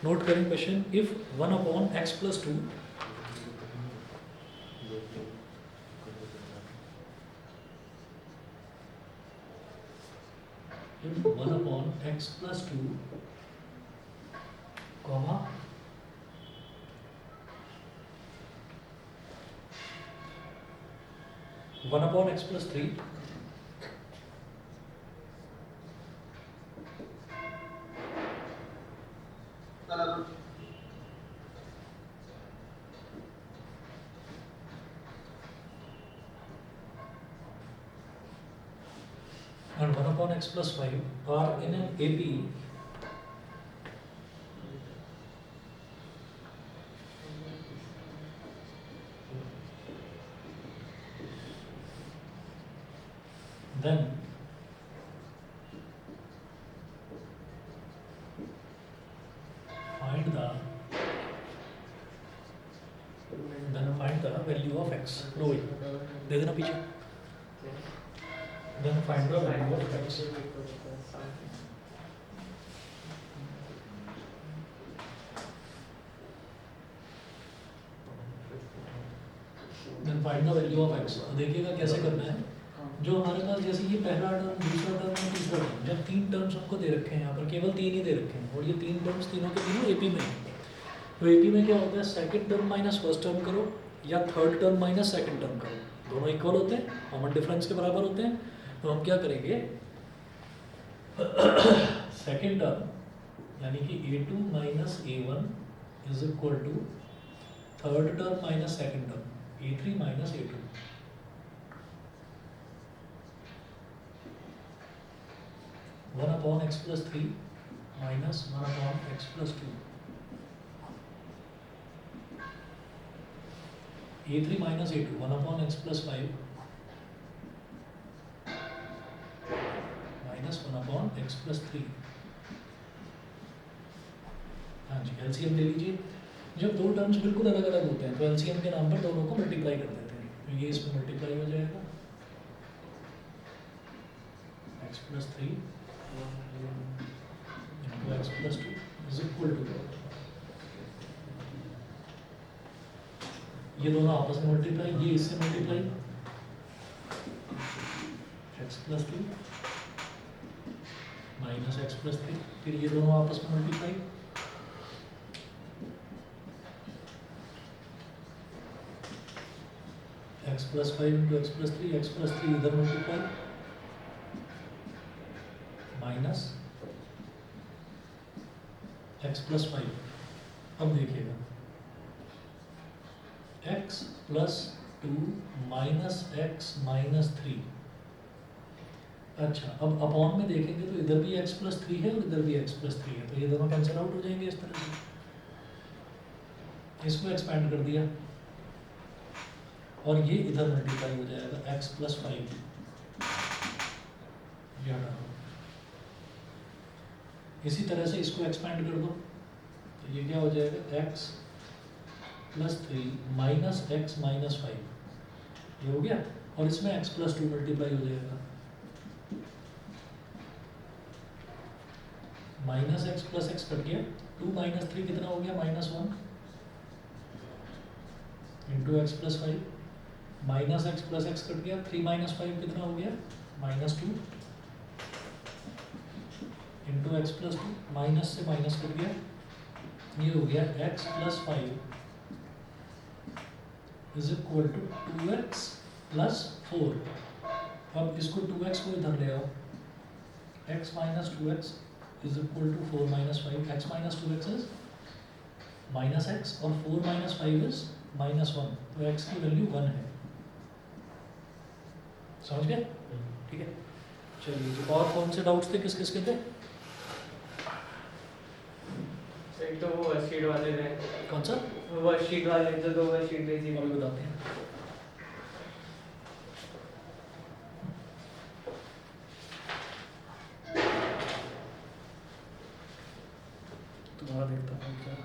Note करें question, if 1/x+2 if 1/x+2 comma 1/x+3 and 1/x+5 are in an AP, then find the value of x. लो भाई दे देना पीछे. Then find the value of x. Then find the value of x. तो देखिएगा कैसे करना है. जो हमारे पास जैसे ये पहला टर्म, दूसरा टर्म और तीसरा टर्म, जब 3 टर्म्स हमको दे रखे हैं यहाँ पर, केवल 3 ही दे रखे हैं और ये 3 टर्म्स तीनों के तीनों एपी में हैं. तो एपी में क्या होता है, second term minus first term करो या third term minus second term करो, दोनों इक्वल होते हैं, कॉमन डिफरेंस के बराबर होते हैं. तो हम क्या करेंगे, सेकंड टर्म यानी कि a2 minus a1 is equal to third term minus second term a3 minus a2. One upon x+3 minus 1/x+2 a3 minus a2 1/x+5 minus 1/x+3. हाँ जी, एलसीएम ले लीजिए. जब दो टर्म्स बिल्कुल अलग अलग होते हैं तो एलसीएम के नाम पर दोनों को मल्टीप्लाई कर देते हैं. तो ये इसमें मल्टीप्लाई हो जाएगा x+3 into x+2 is equal to, ये दोनों आपस में मल्टीप्लाई, ये इससे मल्टीप्लाई x+2 माइनस x+3, फिर ये दोनों आपस में multiply x+5 into x+3, x+3 इधर मल्टीप्लाई माइनस x+5. अब देखिएगा x+2 माइनस x माइनस 3. अच्छा, अब अपॉन में देखेंगे तो इधर भी x+3 है और इधर भी x+3 है, तो ये दोनों कैंसिल आउट हो जाएंगे इस तरह से. इसको एक्सपेंड कर दिया और ये इधर मल्टीप्लाई हो जाएगा x+5. ये हटा दो. इसी तरह से इसको एक्सपेंड कर दो तो ये क्या हो जाएगा x+3 माइनस x माइनस 5. ये हो गया और इसमें x+2 मल्टीप्लाई हो जाएगा minus x plus x cut गया. 2 माइनस 3 कितना हो गया, -1 into x+5 minus x plus x cut गया. 3 माइनस 5 कितना हो गया, -2 इंटू x+2 माइनस से माइनस कट गया. ये हो गया x+5 is equal to 2x plus 4. अब इसको 2x को इधर ले आओ, x minus 2x is equal to 4 minus 5. x minus 2x is minus x और 4 माइनस 5 इज -1. तो x की वैल्यू 1 है. समझ गए? ठीक है, चलिए. और कौन से डाउट्स थे, किस किस के थे? एक तो वो वर्कशीट वाले थे. कौन सा? वर्कशीट वाले जो 2 वर्कशीट भेजी थी. अभी बताते हैं. तुम्हारा देखता हूँ क्या.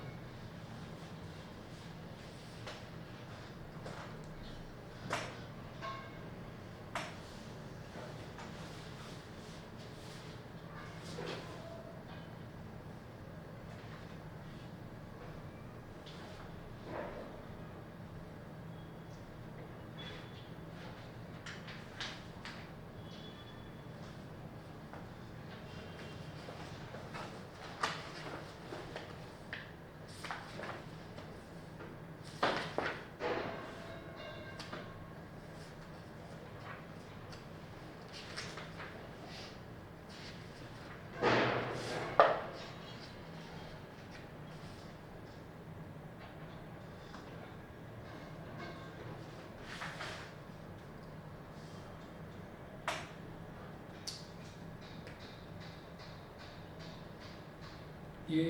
ये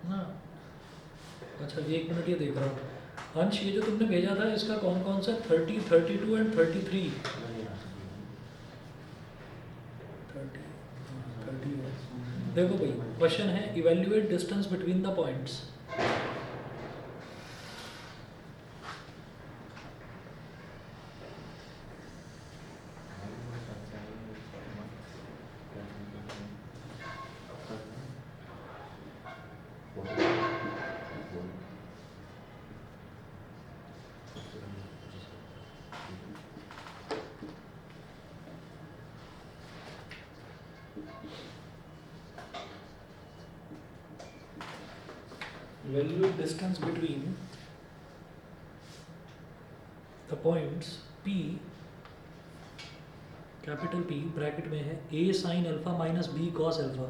ना, अच्छा 1 मिनट ये देख रहा हूँ। अंश ये जो तुमने भेजा था इसका कौन कौन सा 30, 32 एंड 33? 30 है। देखो भाई क्वेश्चन है evaluate distance between the points. Evaluate distance between the points P, capital P bracket में है A sin alpha minus B cos alpha.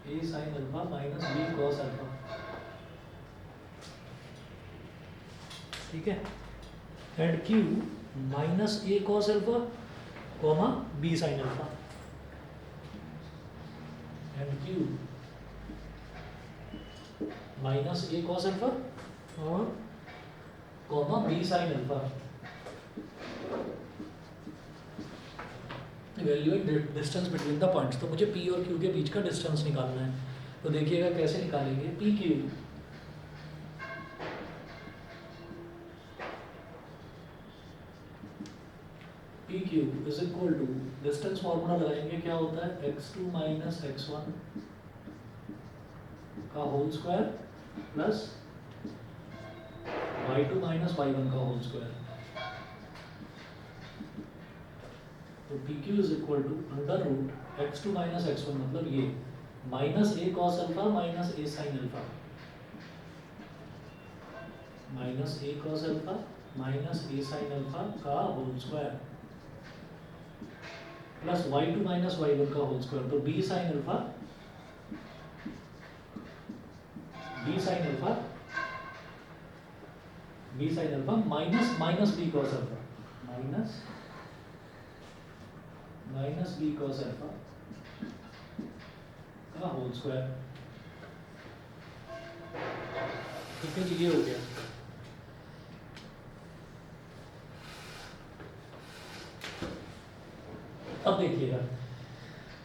A sin alpha minus B cos alpha, ठीक है। And Q minus A cos alpha comma B sin alpha, and Q minus A cos alpha और comma B sin alpha. Evaluate distance between the points, तो मुझे P और Q के बीच का distance निकालना है। तो देखिएगा कैसे निकालेंगे। PQ PQ is equal to, distance formula लगाएंगे, क्या होता है x2 माइनस x1 का whole square plus y2 minus y1 का होल स्क्वायर। तो PQ is equal to under root x2 minus x1 मतलब ये minus A cos alpha minus A sin alpha, minus A cos alpha minus A sin alpha का whole square plus y2 minus y1 का whole square. तो B sin alpha minus minus B cos alpha minus B cos alpha का whole square, ठीक है जी, ये हो गया। अब देखिएगा,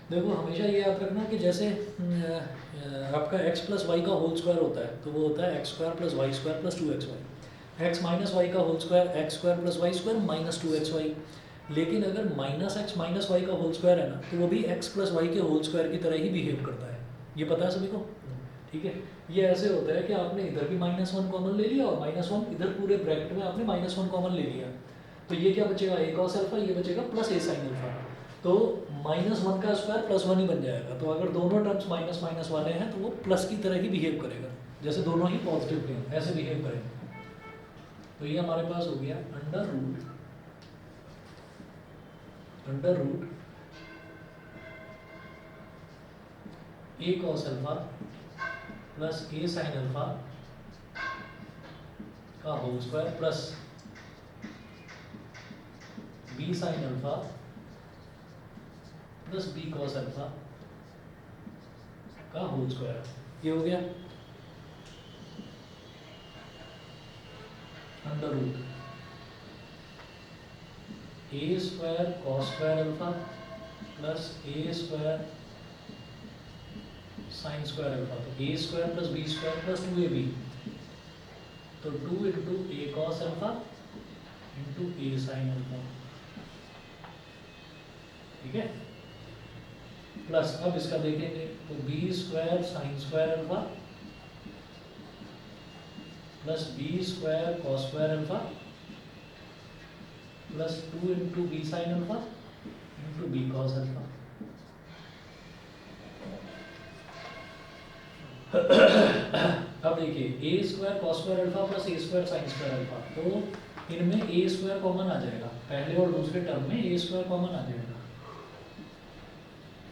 देखो हमेशा ये याद रखना कि जैसे आपका x प्लस वाई का होल स्क्वायर होता है तो वो होता है x square plus y square plus 2xy। X minus y का whole square x square plus y square minus 2xy। लेकिन अगर माइनस एक्स माइनस वाई का होल स्क्वायर है ना तो वो भी x प्लस वाई के होल स्क्वायर की तरह ही बिहेव करता है। ये पता है सभी को, ठीक है। ये ऐसे होता है कि आपने इधर भी -1 कॉमन ले लिया और -1 इधर पूरे ब्रैकेट में आपने -1 कॉमन ले लिया, तो ये क्या बचेगा A cos अल्फा, ये बचेगा प्लस A sin अल्फा। तो -1 का स्क्वायर +1 ही बन जाएगा। तो अगर दोनों टर्म्स माइनस माइनस वाले हैं तो वो प्लस की तरह ही बिहेव करेगा, जैसे दोनों ही पॉजिटिव हैं ऐसे बिहेव करेगा। तो ये हमारे पास हो गया under root A cos alpha plus A sin alpha का whole square plus B sin alpha plus B cos alpha का होल स्क्वायर। ये हो गया under root A square cos square alpha plus A square sine square alpha. तो A square plus B square plus 2AB, तो 2 into A cos alpha into A sine alpha, ठीक है। Plus अब इसका देखेंगे तो B square sine square alpha plus B square cos square alpha plus 2 into B sine alpha into B cos alpha. अब देखिए A square cos square alpha plus A square sine square alpha, तो इनमें A square common आ जाएगा, पहले और दूसरे term में A square common आ जाएगा।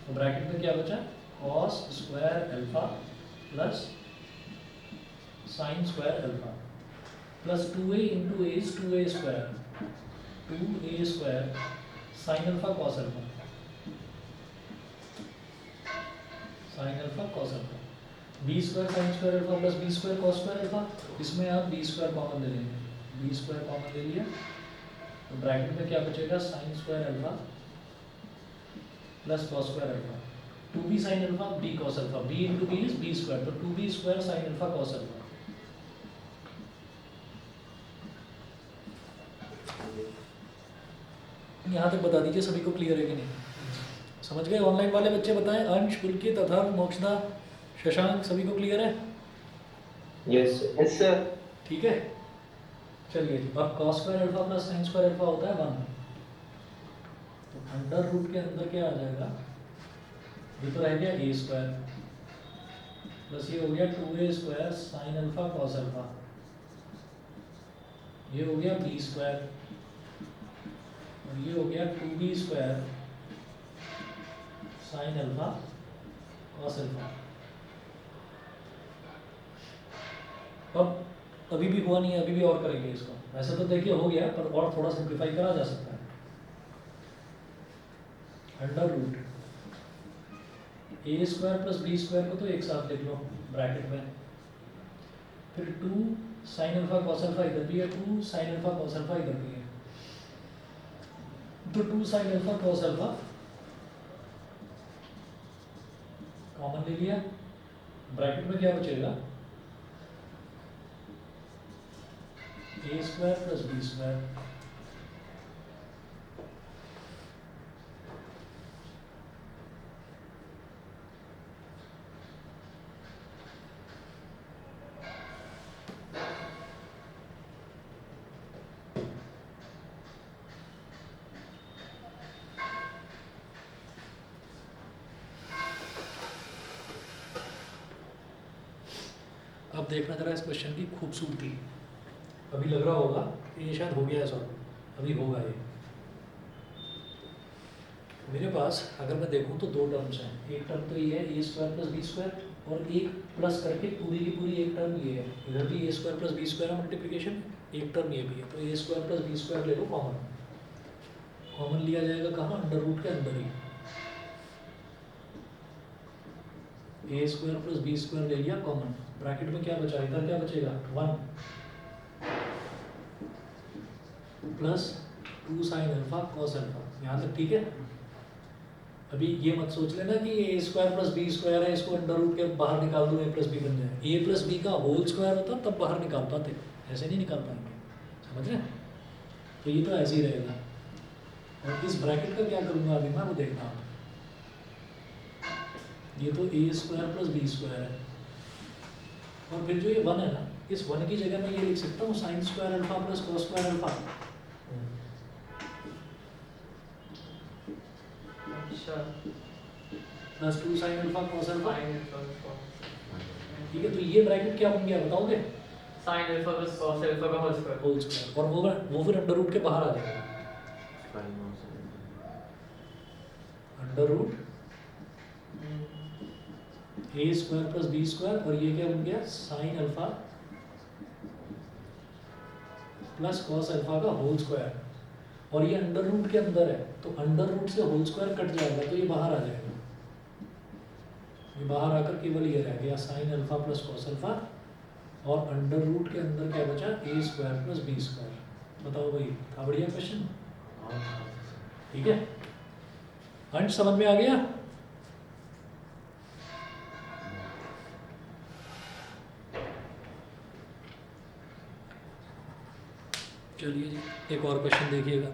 तो ब्रैकेट में क्या बचा cos square alpha plus sine square alpha plus 2a into a is 2a square 2a square sine alpha cos alpha sine alpha cos alpha b square sine square alpha plus B square cos square alpha. इसमें आप B square common ले लेंगे, B square common ले लिया तो bracket में क्या बचेगा sine square alpha plus cos square alpha 2b sine alpha b cos alpha b into b is b square तो 2b square sine alpha cos alpha. यहाँ तक बता दीजिए सभी को क्लियर है कि नहीं, समझ गए? ऑनलाइन वाले बच्चे बताएं, अंश पुलकित अथर्व मोक्षदा शशांक सभी को क्लियर है? Yes yes sir. ठीक है चलिए जी, अब cos square alpha plus sine square alpha होता है 1 तो अंडर रूट के अंदर क्या आ जाएगा, ये तो रह गया ए स्क्वायर प्लस ये हो गया 2a square sine alpha cos alpha, ये हो गया बी स्क्वायर और ये हो गया 2b square sine alpha cos alpha. अब अभी भी हुआ नहीं है, अभी भी और करेंगे इसको। वैसे तो देखिए हो गया पर और थोड़ा सिंप्लीफाई करा जा सकता है। Under root A square plus B square को तो एक साथ लिख लो ब्रैकेट में, फिर 2 साइन अल्फा कॉस अल्फा इधर भी है, 2 साइन अल्फा कॉस अल्फा इधर भी है, तो 2 sine alpha cos alpha common ले लिया, ब्रैकेट में क्या बचेगा ए स्क्वायर प्लस बी स्क्वायर अब देखना जरा इस क्वेश्चन की खूबसूरती। अभी लग रहा होगा कि ये शायद हो गया है सॉल्व, अभी होगा ये। मेरे पास अगर मैं देखूं तो दो टर्म्स हैं, एक टर्म तो ये है ए स्क्वायर प्लस बी स्क्वायर और एक प्लस करके पूरी की पूरी एक टर्म ये है, इधर भी ए स्क्वायर प्लस बी स्क्वायर है मल्टीप्लिकेशन, एक टर्म ये भी है, तो ए स्क्वायर प्लस बी स्क्वायर ले लो कॉमन, कॉमन लिया जाएगा कहाँ, अंडर रूट के अंदर ही। ए स्क्वायर प्लस बी स्क्वायर ले लिया कॉमन, ब्रैकेट में क्या बचा, इधर क्या बचेगा 1 plus 2 sine alpha cos alpha. यहाँ तक ठीक है? अभी ये मत सोच लेना कि ए स्क्वायर प्लस बी स्क्वायर है, इसको अंडर रूट के बाहर निकाल दो ए प्लस बी बन जाए। ए प्लस बी का होल स्क्वायर होता तब बाहर निकाल पाते, ऐसे नहीं निकाल पाएंगे, समझ रहे हैं? तो ये तो ऐसे ही रहेगा। और इस ब्रैकेट का क्या करूँगा अभी मैं वो देखना हूँ। ये तो ए स्क्वायर प्लस बी स्क्वायर है और फिर जो ये 1 है ना, इस 1 की जगह मैं ये लिख सकता हूँ sine square alpha plus cos square alpha. अच्छा plus 2 sine alpha cos alpha. Sine alpha ठीक है, तो ये ब्रैकेट क्या बन गया बताओगे? Sine alpha plus cos alpha का होल स्क्वायर। होल स्क्वायर, और वो फिर अंडर रूट के बाहर आ जाएगा, under root A square plus B square और ये क्या बन गया sine alpha plus cos alpha का होल स्क्वायर, और ये अंडर रूट के अंदर है तो अंडर रूट से होल स्क्वायर कट जाएगा तो ये बाहर आ जाएगा, ये बाहर आकर केवल ये रह गया sine alpha plus cos alpha, और अंडर रूट के अंदर क्या बचा ए स्क्वायर प्लस बी स्क्वायर। बताओ भाई, था बढ़िया क्वेश्चन? ठीक है, अंश समझ में आ गया? चलिए जी एक और क्वेश्चन देखिएगा।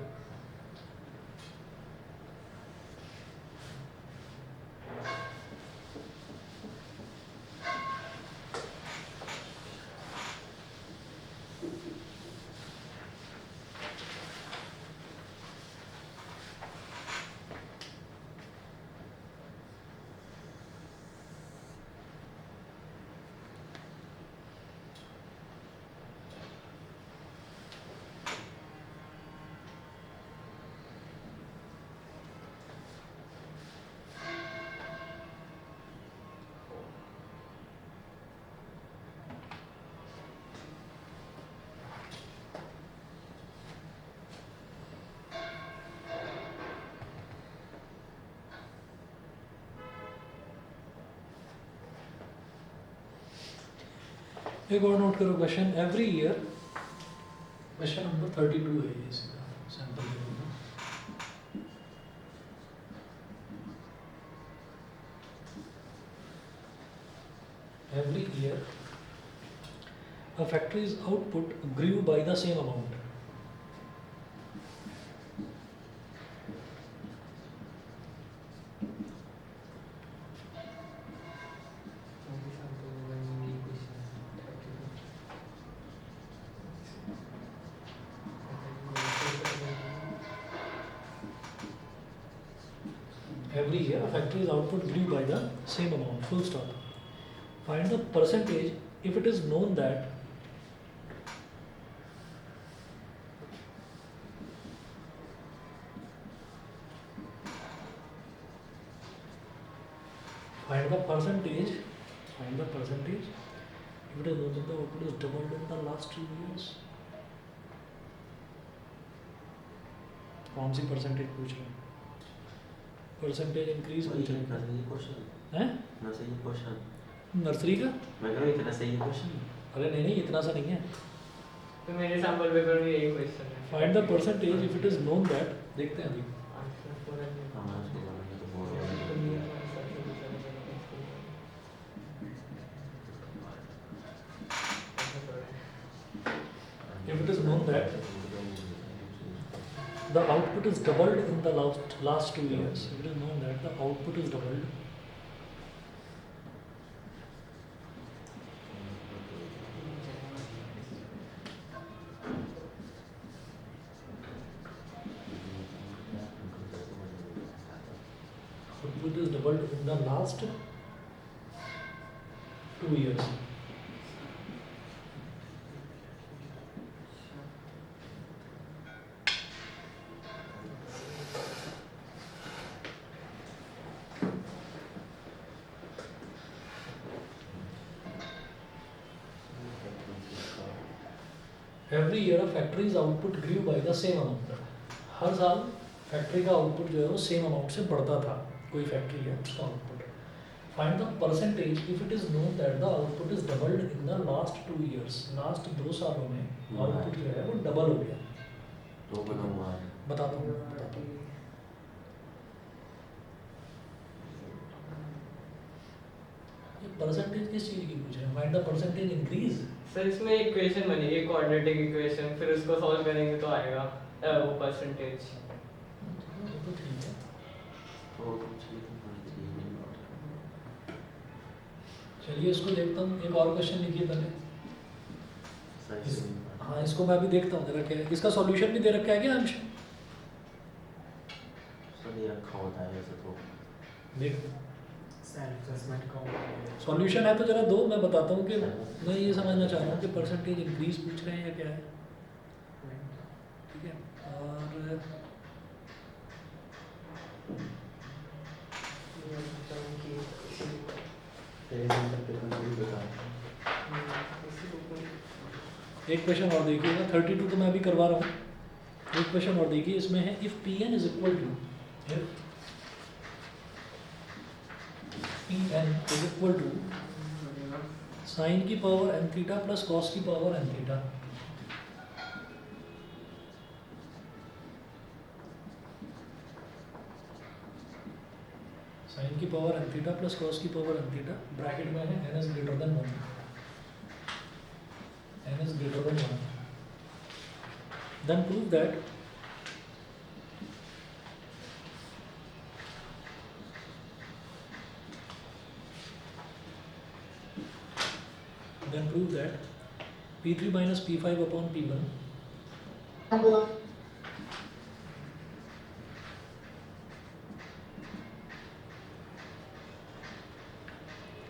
एक और नोट करो question every year, question number 32 है ये इसका सैंपल देखो। Every year, a factory's output grew by the same amount. Every year, a factory's output grew by the same amount. Full stop. Find the percentage if it is known that find the percentage if it is known that the output is doubled in the last 2 years. कौन सी percentage पूछ रहे हैं? Percentage increase पूछ रहे हैं? Nursery का? अरे नहीं इतना सा नहीं है। तो मेरे सैंपल पेपर में यही क्वेश्चन है। Find the percentage if it is known that, देखते हैं अभी। If it is known that the output is doubled in the last 2 years, if it is known that the output is doubled, in the last 2 years. Every year a factory's output grew by the same amount. हर साल factory का output जो है वो same amount से बढ़ता था। कोई factory है उसका output. Find the percentage if it is known that the output is doubled in the last 2 years. Last 2 सालों में आउटपुट जो है वो डबल हो गया। तो बताता हूँ। ये परसेंटेज किस चीज की पूछ रहे हैं? Find the percentage increase. Sir इसमें एक इक्वेशन बनेगी क्वाड्रेटिक इक्वेशन, फिर उसको सॉल्व करेंगे तो आएगा वो परसेंटेज। तो ठीक है। चलिए इसको देखता हूँ। एक और क्वेश्चन लिखिए पहले। हाँ इसको मैं अभी देखता हूँ जरा क्या है। इसका सॉल्यूशन भी दे रखा है क्या अंश? देख सॉल्यूशन है तो जरा दो, मैं बताता हूँ कि मैं ये समझना चाह रहा हूँ कि परसेंटेज इंक्रीज पूछ रहे हैं या क्या है। ठीक है। और एक क्वेश्चन और देखिएगा। 32 तो मैं अभी करवा रहा हूँ। एक क्वेश्चन और देखिए, इसमें है if Pn is equal to Pn is equal to sine की power n theta plus cos की पावर n थीटा। साइन की power n theta plus cos की पावर n थीटा, ब्रैकेट में है n is greater than 1। n is greater than 1. Then prove that P3 minus P5 upon P1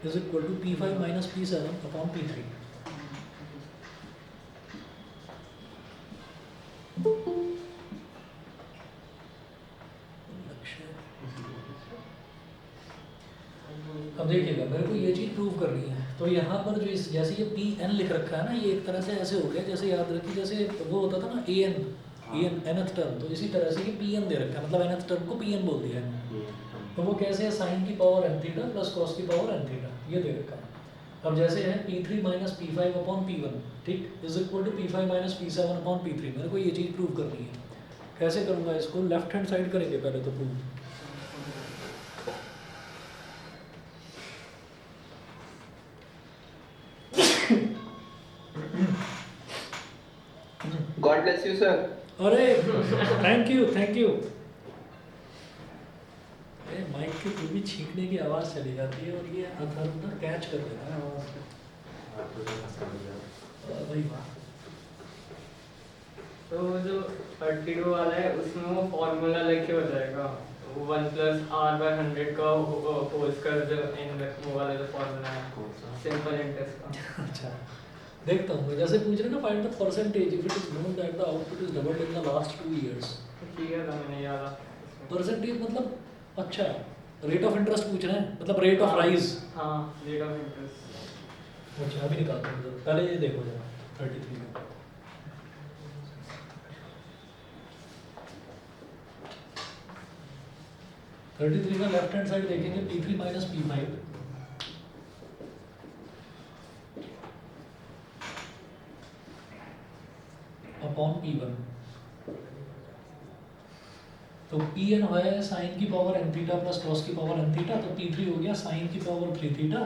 is equal to P5 minus P7 upon P3. अब देखिएगा, मेरे को ये चीज़ prove करनी है। तो यहाँ पर जो जैसे ये Pn लिख रखा है ना, ये एक तरह से ऐसे हो गया जैसे, याद रखिए जैसे वो होता था ना an nth टर्म, तो इसी तरह से ये Pn दे रखा है, मतलब nth टर्म को Pn बोल दिया है। तो वो कैसे है, साइन की power n theta plus cos की पावर n थीटा, ये दे रखा है। अब जैसे है P3 minus P5 upon P1, ठीक, is equal to P5 minus P7 upon P3। मेरे को ये चीज़ प्रूव करनी है। कैसे करूँगा इसको? लेफ्ट हैंड साइड करेंगे पहले तो prove. God bless you, sir. अरे थैंक यू थैंक यू। अरे माइक के फिर भी छींकने की आवाज़ चली जाती है और ये अंदर कैच कर लेता है आवाज़ को। भाई वाह। तो जो 32 वाला है उसमें वो फॉर्मूला लेके हो जाएगा, 1 प्लस आर बाय 100 का होल स्क्वायर जो इन वो वाला जो फॉर्मूला है सिंपल इंटरेस्ट का। अच्छा देखता हूँ मैं, जैसे पूछ रहे ना find the percentage if it is known that the output is doubled in the last 2 years. किया था मैंने ये वाला। परसेंटेज मतलब अच्छा रेट ऑफ इंटरेस्ट पूछ रहे हैं, मतलब रेट ऑफ राइज। हाँ रेट ऑफ इंटरेस्ट। अच्छा अभी निकालते हैं, पहले ये देखो जरा 33 में। थर्टी का लेफ्ट हैंड साइड देखेंगे P3 minus P5 upon P1। तो Pn है साइन की power n theta plus cos की पावर n थीटा, तो P3 हो गया साइन की पावर 3 थीटा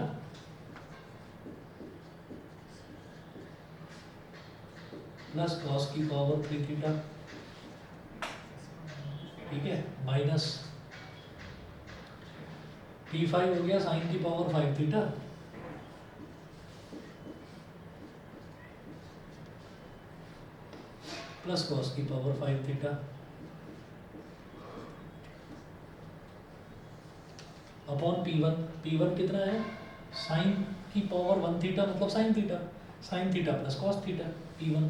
प्लस कॉस की पावर 3 थीटा, ठीक है, माइनस P5 हो गया साइन की पावर 5 थीटा प्लस कॉस की power 5 theta upon P1। P1 कितना है? साइन की पावर 1 थीटा मतलब sine theta plus cos theta P1।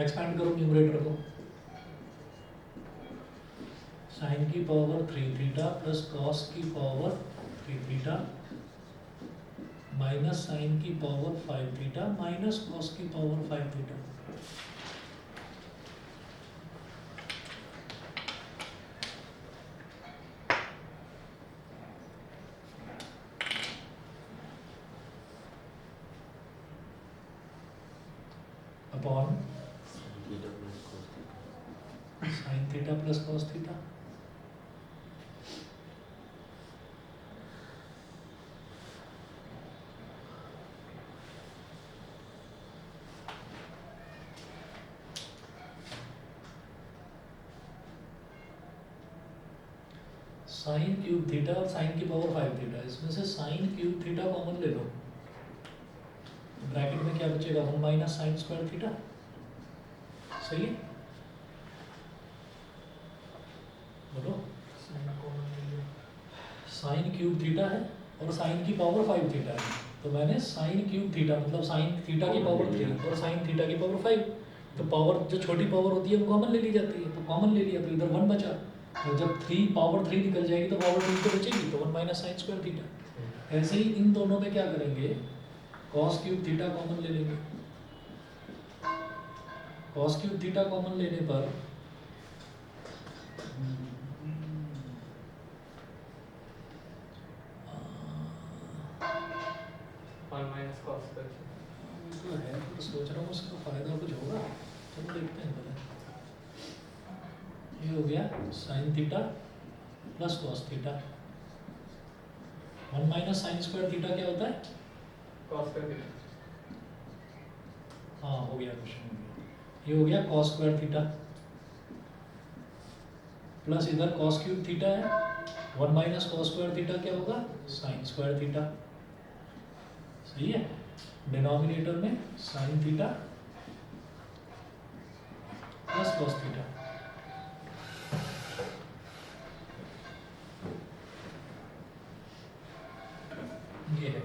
Expand करो न्यूमरेटर को, साइन की पावर 3 थीटा प्लस कॉस की पावर 3 थीटा माइनस साइन की पावर 5 थीटा माइनस कॉस की power 5 theta. Upon sine theta plus cos theta. Sign cube theta और sign की power 5 theta, इसमें से साइन क्यूब थीटा कॉमन ले लो, bracket में क्या बचेगा? 1 माइनस साइन स्क्वायर थीटा। सही है, बोलो। साइन क्यूब थीटा है और साइन की पावर 5 थीटा है, तो मैंने साइन क्यूब थीटा मतलब साइन थीटा की पावर 3 और साइन थीटा की पावर 5, तो पावर जो छोटी पावर होती है वो कॉमन ले ली जाती है, तो कॉमन ले लिया तो इधर 1 बचा। तो जब 3 पावर 3 निकल जाएगी तो पावर 2 तो बचेगी, तो 1 माइनस साइन स्क्वायर थीटा। ऐसे ही इन दोनों में क्या करेंगे? कॉस क्यूब थीटा कॉमन ले लेंगे। कॉस क्यूब थीटा कॉमन लेने पर 1 माइनस कॉस का तो है, पर सोच रहा हूँ उसका फायदा कुछ होगा, चलो देखते हैं पहले। ये हो गया sine theta plus cos theta. 1 minus sign square theta क्या होता है? कॉस का थीटा। हाँ हो गया क्वेश्चन, ये हो गया कॉस स्क्वायर थीटा प्लस इधर कॉस क्यूब थीटा है, 1 माइनस कॉस स्क्वायर थीटा क्या होगा? Sign square theta. सही है, डिनोमिनेटर में sine theta plus cos theta. ये है।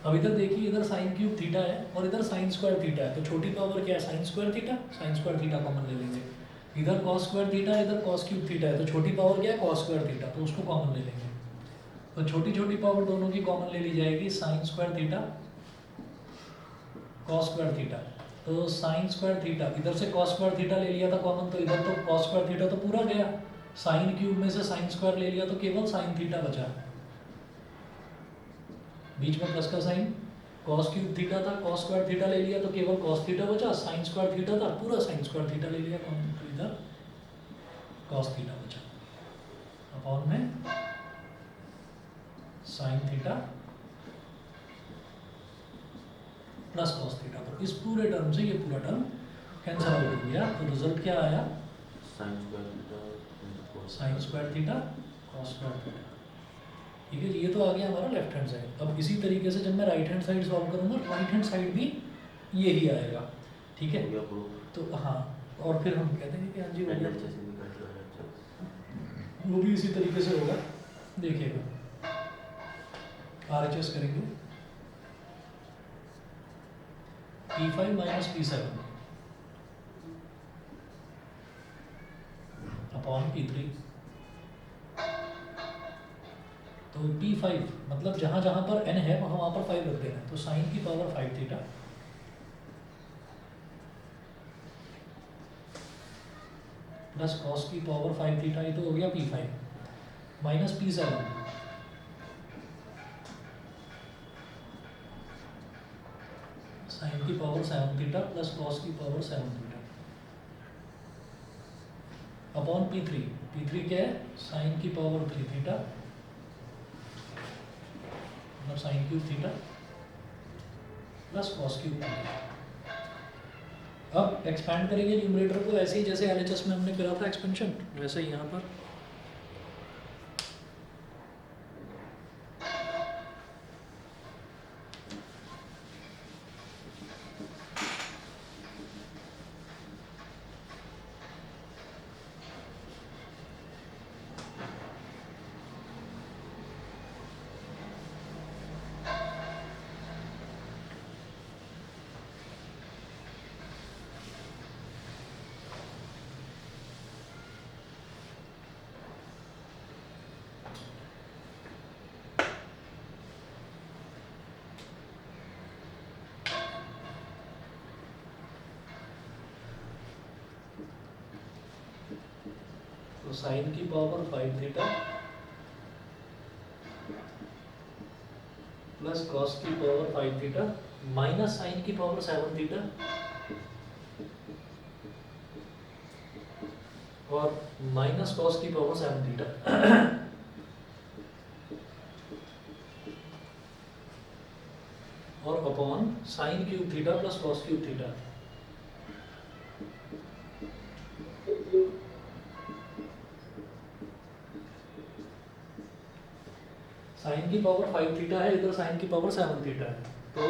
अब इधर देखिए, इधर साइन क्यूब थीटा है और इधर साइन स्क्वायर थीटा है, तो छोटी पावर क्या है? साइन स्क्वायर थीटा कॉमन ले लेंगे। इधर कॉस स्क्वायर थीटा है, इधर कॉस क्यूब थीटा है, तो छोटी पावर क्या है? कॉस स्क्वायर थीटा, तो उसको कॉमन ले लेंगे। तो छोटी छोटी पावर दोनों की कॉमन ले ली जाएगी, sign square theta cos square theta. तो साइन स्क्वायर थीटा, इधर से कॉस स्क्वायर थीटा ले लिया था कॉमन, तो इधर तो कॉस स्क्वायर थीटा तो पूरा गया, साइन क्यूब में से साइन स्क्वायर ले लिया तो केवल साइन थीटा बचा, बीच में प्लस का साइन। कॉस क्यूब थीटा था, कॉस स्क्वायर थीटा ले लिया तो केवल कॉस थीटा बचा, साइन स्क्वायर थीटा था, पूरा साइन स्क्वायर थीटा ले लिया, तो इधर कॉस थीटा बचा, अपॉन में sine theta plus cos theta. तो इस पूरे टर्म से ये पूरा टर्म कैंसिल आउट हो गया, तो रिजल्ट क्या आया, sign square theta cos square theta. ठीक है, ये तो आ गया हमारा लेफ्ट हैंड साइड। अब इसी तरीके से जब मैं राइट हैंड साइड सॉल्व करूंगा, राइट हैंड साइड भी यही आएगा। ठीक है, तो हाँ, और फिर हम कहते हैं कि हाँ जी वो भी इसी तरीके से होगा। देखिएगा, RHS करेंगे P5 minus P7 upon P3। तो P5 मतलब जहां जहां पर n है वहां पर 5 रख देना है, तो साइन की पावर 5 थीटा प्लस कॉस की पावर 5 थीटा, ये तो हो गया P5 माइनस P7 साइन की पावर 7 थीटा प्लस कॉस की power 7 theta upon P3। P3 क्या है, साइन की पावर 3 थीटा मतलब sign cube theta plus cos cube theta. अब एक्सपैंड करेंगे न्यूमरेटर को ऐसे ही जैसे LHS में हमने करा था एक्सपेंशन, वैसे ही यहाँ पर तो साइन की पावर 5 थीटा प्लस कॉस की पावर 5 थीटा माइनस साइन की पावर 7 थीटा और माइनस कॉस की पावर 7 थीटा और upon sine cube theta plus cos cube theta. Sine की पावर 5 थीटा है, इधर साइन की पावर 7 थीटा है, तो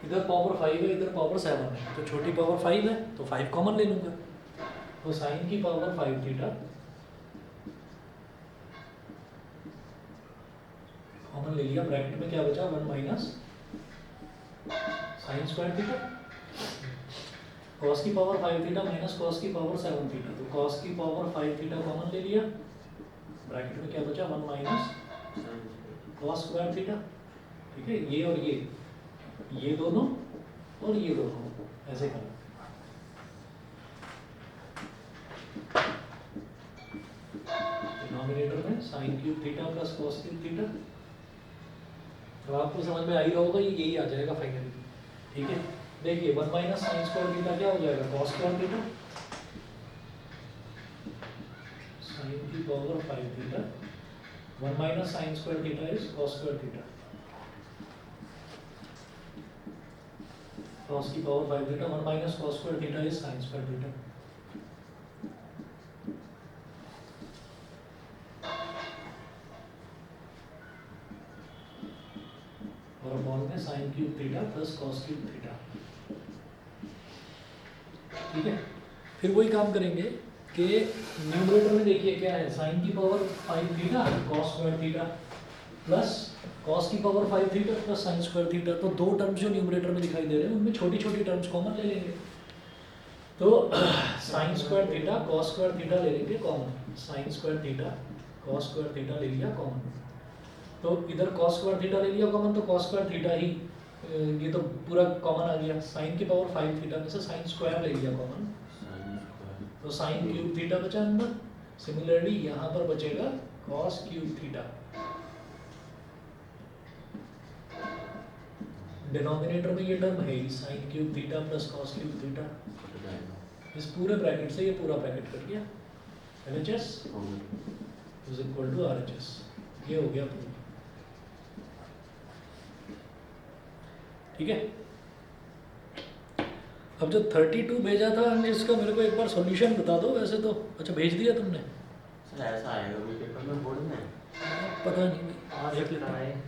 इधर पावर 5 है, इधर पावर 7 है, तो छोटी पावर 5 है तो 5 कॉमन ले लूंगा। तो साइन की पावर 5 थीटा कॉमन ले लिया, ब्रैकेट में क्या बचा 1 minus sign square theta, cos की पावर 5 थीटा माइनस कॉस की पावर 7 थीटा, तो कॉस की पावर 5 थीटा कॉमन ले लिया, ब्रैकेट में क्या बचा 1 माइनस कॉस स्क्वायर थीटा। ठीक है, ये और ये दोनों और ये दोनों ऐसे करना। डिनोमिनेटर में sign cube theta plus cos cube theta, तो आपको समझ में आ ही रहा होगा, ये यही आ जाएगा फाइनली। ठीक है, देखिए 1 माइनस साइन स्क्वायर थीटा क्या हो जाएगा कॉस स्क्वायर थीटा, साइन की power 5 theta 1 minus sin square theta is cos square theta, cos की power 5 theta 1 minus cos square theta is sin square theta। और अपॉन में sin cube theta plus cos cube theta. ठीक है, फिर वही काम करेंगे कि न्यूमरेटर में देखिए क्या है, साइन की power 5 theta cos square theta plus cos की power 5 theta plus sine square theta. तो दो टर्म्स जो न्यूमरेटर में दिखाई दे रहे हैं उनमें छोटी छोटी टर्म्स कॉमन ले लेंगे, तो sign square theta cos square theta ले लेंगे common, sign square theta cos square theta ले लिया कॉमन, तो इधर कॉस स्क्वायर थीटा ले लिया कॉमन, तो कॉस स्क्वायर थीटा ही ये तो पूरा कॉमन आ गया। साइन की पावर 5 थीटा में से साइन स्क्वायर ले लिया कॉमन, तो साइन क्यूब थीटा बचा अंदर सिमिलरली यहाँ पर बचेगा cos क्यूब थीटा, डिनोमिनेटर में ये टर्म है ही sin cube theta plus cos cube theta, इस पूरे ब्रैकेट से ये पूरा ब्रैकेट कट गया, LHS is equal to RHS, ये हो गया प्रूफ। ठीक है, अब जो 32 भेजा था हमने, इसका मेरे को एक बार सॉल्यूशन बता दो। वैसे तो अच्छा भेज दिया तुमने, सर ऐसा आएगा भी पेपर में बोर्ड में? पता नहीं भाई, आ देख सकता लेते है। हैं।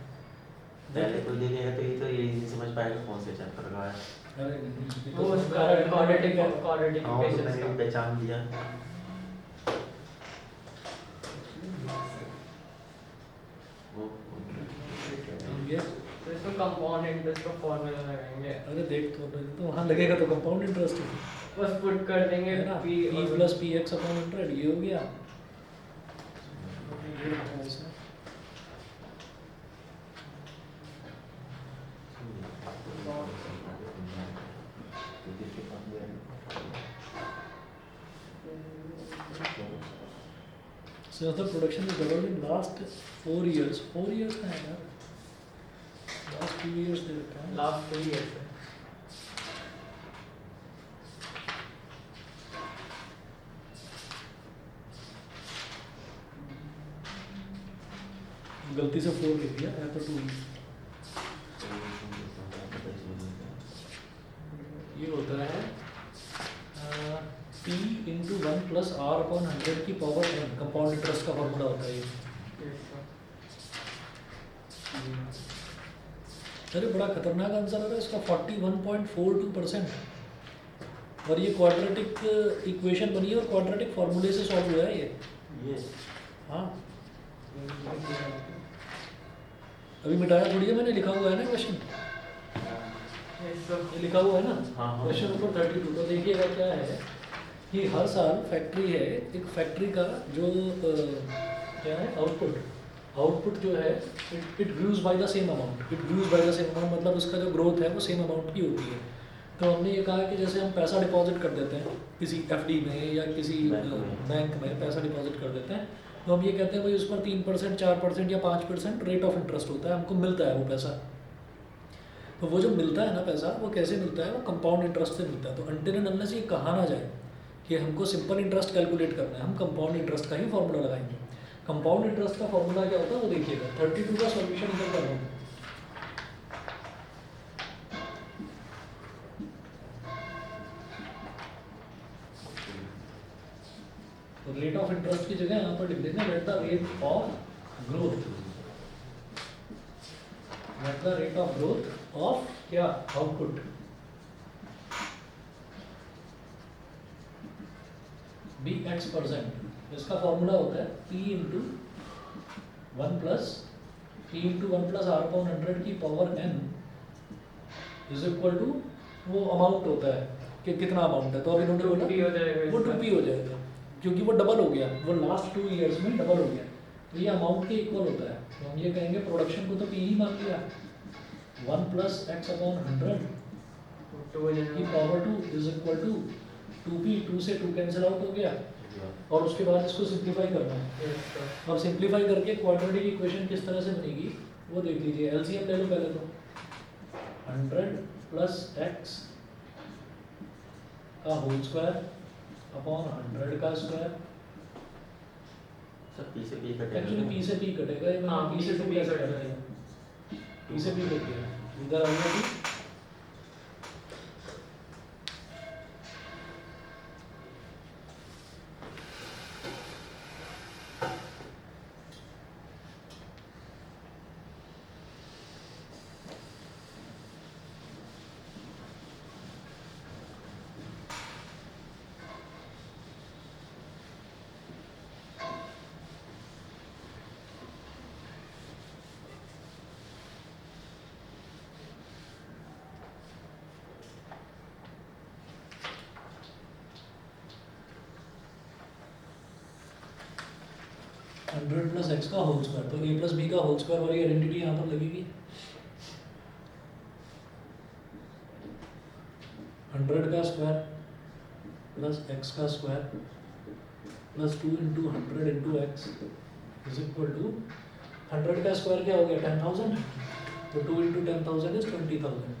पहले कोई दे देगा तो ये नहीं समझ पाएगा कौन से चैप्टर का है। अरे नहीं, वो उसका quadratic हाँ तो equations मैंने का। भी पहचान लिया। वो ये तो इसमें कंपाउंड इंटरेस्ट का फॉर्मूला लगाएंगे, अरे देख तो वहाँ लगेगा तो कंपाउंड इंटरेस्ट बस पुट कर देंगे है ना, p p और प्लस पी एक्स अपॉन 100, ये हो गया। ये रखा है इसमें। So the production is doubled in last 4 years. 4 years का है यार, last 2 years दे रखा है। लास्ट 2 ईयर्स है। गलती से 4 लिख दिया है तो 2। ये होता है p into 1 plus r upon 100 की पावर n, कंपाउंड इंटरेस्ट का फॉर्मूला होता है ये। अरे बड़ा खतरनाक आंसर आ रहा है इसका, 41.42%। और ये क्वाड्रेटिक इक्वेशन बनी है और क्वाड्रेटिक फॉर्मूले से सॉल्व हुआ है ये। हाँ अभी मिटाया थोड़ी है मैंने, लिखा हुआ है ना क्वेश्चन, ये लिखा हुआ है ना क्वेश्चन नंबर 32। तो देखिएगा क्या है कि हर साल फैक्ट्री है, एक फैक्ट्री का जो क्या है आउटपुट जो है it grows by the same amount, मतलब उसका जो ग्रोथ है वो सेम अमाउंट की होती है। तो हमने ये कहा कि जैसे हम पैसा डिपॉजिट कर देते हैं किसी FD में या किसी बैंक में पैसा डिपॉजिट कर देते हैं, तो हम ये कहते हैं भाई उस पर 3%, 4% या 5% रेट ऑफ इंटरेस्ट होता है, हमको मिलता है वो पैसा। तो वो जो मिलता है ना पैसा, वो कैसे मिलता है, वो कंपाउंड इंटरेस्ट से मिलता है। तो अनटिल एंड अनलेस ये कहा ना जाए कि हमको सिंपल इंटरेस्ट कैलकुलेट करना है, हम कंपाउंड इंटरेस्ट का ही फॉर्मूला लगाएंगे। कंपाउंड इंटरेस्ट का फॉर्मूला क्या होता है वो देखिएगा, 32 का सॉल्यूशन इधर कर रहा हूँ। तो रेट ऑफ इंटरेस्ट की जगह यहाँ पर लिख देंगे let the rate of growth, let the rate of growth of क्या आउटपुट बी x%। इसका फॉर्मूला होता है p into 1 plus r upon 100 की power n is equal to, वो अमाउंट होता है कि कितना अमाउंट है। तो अभी इन्होंने बोला 2p हो जाएगा, वो 2p हो जाएगा क्योंकि वो डबल हो गया, वो लास्ट 2 इयर्स में डबल हो गया। तो ये अमाउंट के इक्वल होता है। तो हम ये कहेंगे प्रोडक्शन को तो p ही मान लिया, 1 प्लस एक्स अपॉन 100 की power 2 is equal to 2p, 2 से 2 कैंसिल आउट हो गया। और उसके बाद इसको सिंप्लीफाई करना है, और सिंप्लीफाई करके क्वाड्रेटिक इक्वेशन किस तरह से बनेगी वो देख लीजिए। एलसीएम ले लो पहले तो, 100 प्लस एक्स का होल स्क्वायर अपॉन 100 का स्क्वायर। सब पी से पी कटेगा। एक्चुअली पी से पी कटेगा, ये हाँ, मैंने पी से P टू से कैसे P कटा दिया, पी से पी कट गया, इधर आ गया पी। हंड्रेड प्लस एक्स का होल स्क्वायर, तो ए प्लस बी का होल स्क्वायर वाली आइडेंटिटी यहाँ पर लगेगी। 100 का स्क्वायर प्लस एक्स का square plus 2 into 100 into x is equal to 100 का स्क्वायर क्या हो गया 10,000 तो 2 इंटू 10,000 इज 20,000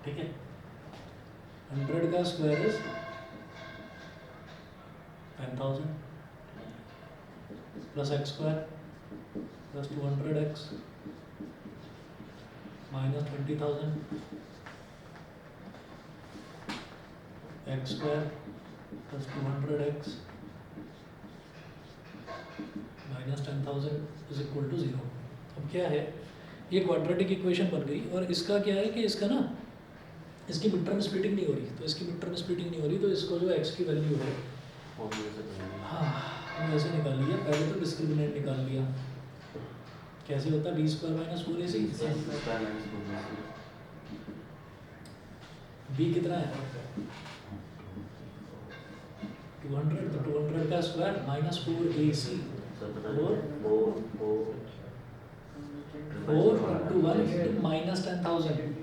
ठीक है 100 का square is 10,000 plus x square plus 200x minus 20,000 x square plus 200x minus 10,000 is equal to 0। अब क्या है ये क्वाड्रेटिक इक्वेशन बन गई और इसका क्या है कि इसका ना इसकी मिड टर्म स्प्लिटिंग नहीं हो रही तो इसकी मिड टर्म स्प्लिटिंग नहीं हो रही तो इसको जो x की वैल्यू है वो भी ऐसे करेंगे। हाँ हमने ऐसे निकाल लिया पहले तो डिस्क्रिमिनेंट निकाल लिया कैसे होता है B square minus 4ac B कितना है 200 तो 200 का square minus 4ac 4 into 1 into minus 10,000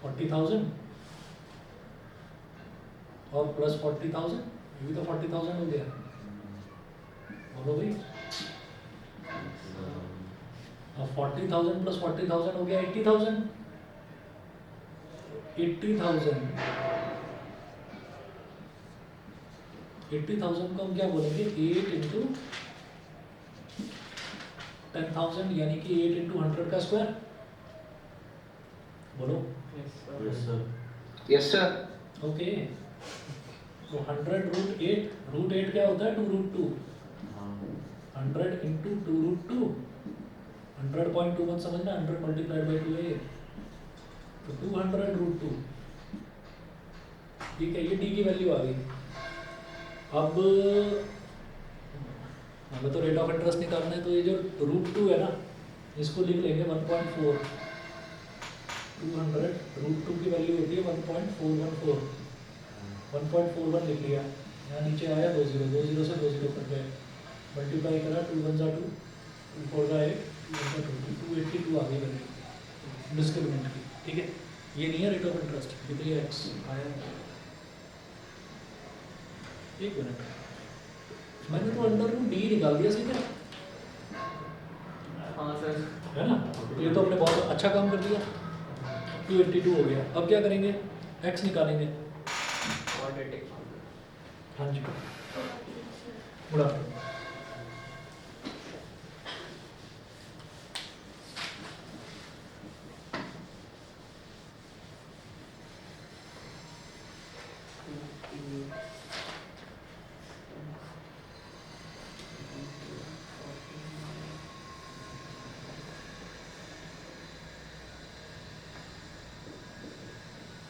40,000 और प्लस 40,000 ये भी तो 40,000 हो गया बोलो भाई अब 40,000 प्लस 40,000 हो गया 80,000 80,000 को हम क्या बोलेंगे 8 इंटू 10,000 यानी कि 8 इंटू 100 का स्क्वायर बोलो यस सर ओके तो 100 रूट 8 क्या होता है 2 रूट 2 100 इंटू 2 रूट 2 100.2 मत समझना 100 मल्टीप्लाइड बाई 2 है ये तो 200 रूट 2 ठीक है ये डी की वैल्यू आ गई अब हमें तो रेट ऑफ इंटरेस्ट निकालना है तो ये जो रूट 2 है ना इसको लिख लेंगे 1.4 200 रूट 2 की वैल्यू होती है 1.414 1.41 लिख लिया यहाँ नीचे आया 2 0 से 2 0 कट गए मल्टीप्लाई करा 2 1 जा 2 2 4 जा 8 2 1 जा 282 आ गई वैल्यू डिस्क्रिमिनेंट की ठीक है ये नहीं है रेट ऑफ इंटरेस्ट कितनी एक्स आया एक मिनट मैंने तो अंडर रूट डी निकाल दिया सीधे हाँ सर है ना ये तो हमने बहुत अच्छा काम कर दिया 282 हो गया अब क्या करेंगे x निकालेंगे क्वाड्रेटिक हाँ जी good afternoon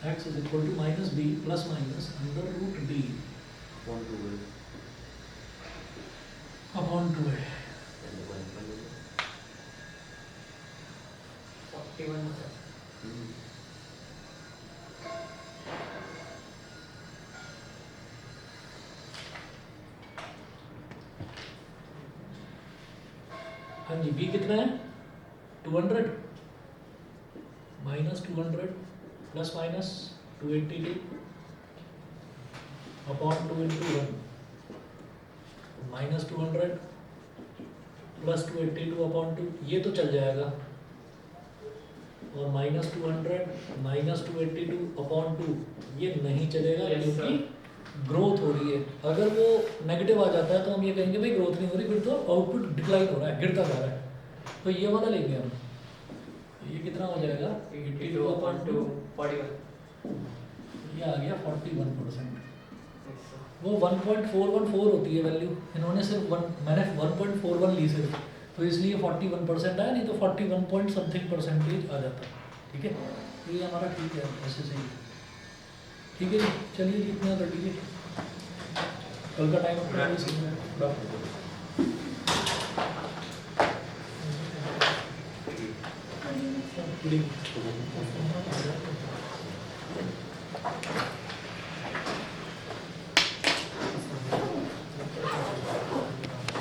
x is equal to minus b plus minus under root d upon 2a 41 sir हाँ जी b कितना है 200 minus 200 plus minus 282 upon 2 into 1 minus 200 plus 282 upon 2 ये तो चल जाएगा और माइनस 200 माइनस 282 अपॉन 2 ये नहीं चलेगा Yes, क्योंकि ग्रोथ हो रही है अगर वो नेगेटिव आ जाता है तो हम ये कहेंगे भाई ग्रोथ नहीं हो रही फिर तो आउटपुट डिक्लाइन हो रहा है गिरता जा रहा है तो ये वाला लेंगे हम ये कितना हो जाएगा 82 upon 2 41 ये आ गया 41% Yes, sir. वो 1.414 होती है वैल्यू इन्होंने सिर्फ मैंने 1.41 ली सिर्फ तो इसलिए 41% आया नहीं तो 41 पॉइंट समथिंग परसेंटेज आ जाता ठीक है तो ये हमारा ठीक है ऐसे सही ठीक है जी चलिए जी इतना कर लीजिए कल का टाइम अपना गुड इवनिंग